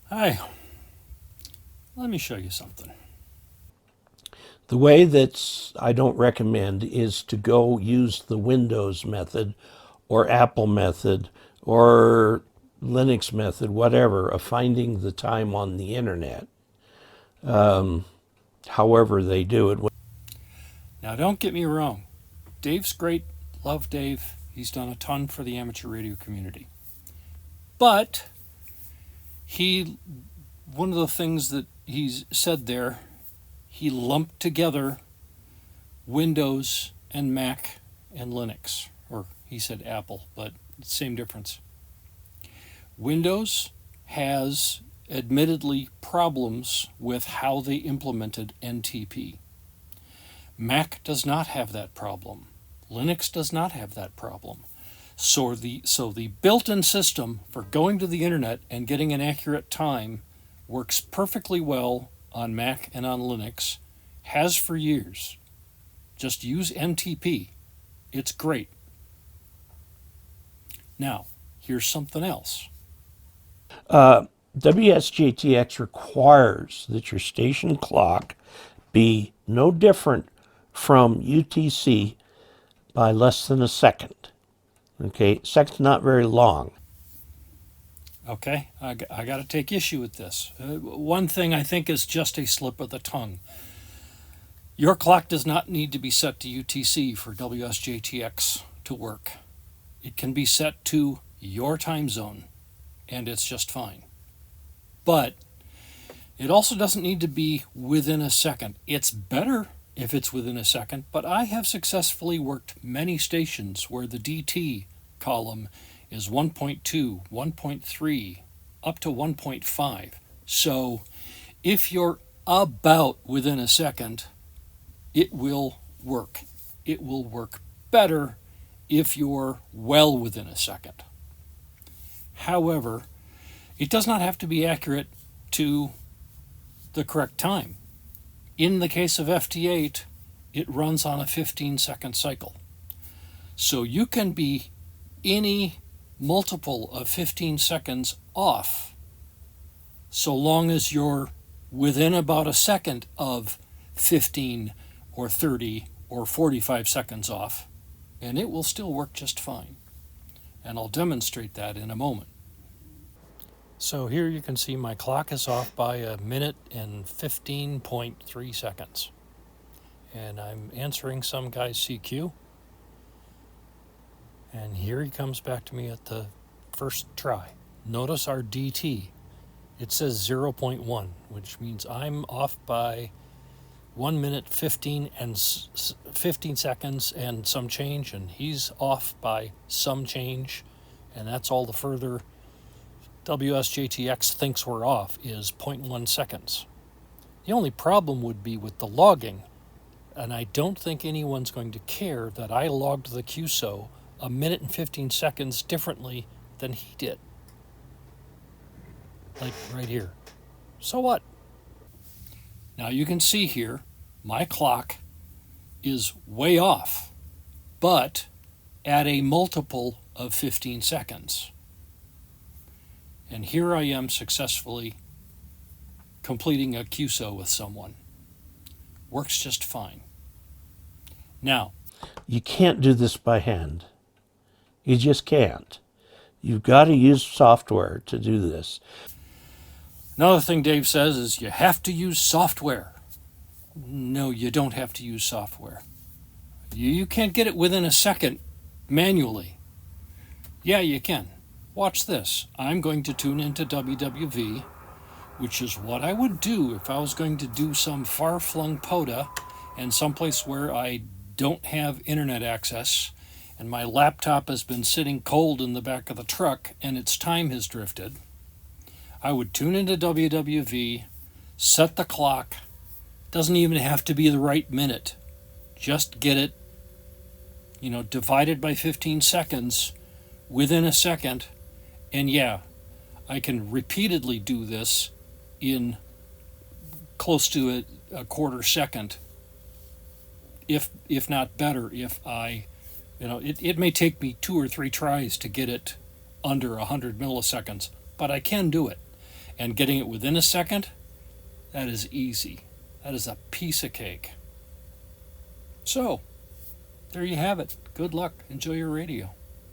Hi, let me show you something. The way that I don't recommend is to go use the Windows method or Apple method or Linux method, whatever, of finding the time on the internet, however they do it. Now, don't get me wrong. Dave's great. Love Dave. He's done a ton for the amateur radio community. But one of the things that he's said there, he lumped together Windows and Mac and Linux. Or he said Apple, but same difference. Windows has admittedly problems with how they implemented NTP. Mac does not have that problem. Linux does not have that problem. So the built-in system for going to the internet and getting an accurate time works perfectly well on Mac and on Linux, has for years. Just use NTP. It's great. Now, here's something else. WSJTX requires that your station clock be no different from UTC by less than a second. Okay, second's not very long. Okay, I got to take issue with this. One thing I think is just a slip of the tongue. Your clock does not need to be set to UTC for WSJTX to work. It can be set to your time zone, and it's just fine. But it also doesn't need to be within a second. It's better if it's within a second, but I have successfully worked many stations where the DT column is 1.2, 1.3, up to 1.5. So if you're about within a second, it will work. It will work better if you're well within a second. However, it does not have to be accurate to the correct time. In the case of FT8, it runs on a 15-second cycle. So you can be any multiple of 15 seconds off, so long as you're within about a second of 15 or 30 or 45 seconds off, and it will still work just fine. And I'll demonstrate that in a moment. So here you can see my clock is off by a minute and 15.3 seconds. And I'm answering some guy's CQ. And here he comes back to me at the first try. Notice our DT. It says 0.1, which means I'm off by 1 minute 15 seconds and some change, and he's off by some change, and that's all the further WSJTX thinks we're off is 0.1 seconds. The only problem would be with the logging, and I don't think anyone's going to care that I logged the QSO a minute and 15 seconds differently than he did. Like right here. So what? Now you can see here, my clock is way off, but at a multiple of 15 seconds. And here I am successfully completing a QSO with someone. Works just fine. Now, You can't do this by hand. You just can't. You've got to use software to do this. another thing Dave says is you have to use software. No, you don't have to use software. You can't get it within a second manually. Yeah, you can. Watch this. I'm going to tune into WWV, which is what I would do if I was going to do some far-flung POTA and someplace where I don't have internet access and my laptop has been sitting cold in the back of the truck and its time has drifted. I would tune into WWV, set the clock. Doesn't even have to be the right minute. Just get it, divided by 15 seconds within a second. And yeah, I can repeatedly do this in close to a quarter second, if not better, if it may take me 2 or 3 tries to get it under 100 milliseconds, but I can do it. and getting it within a second, that is easy. That is a piece of cake. So, there you have it. Good luck. Enjoy your radio.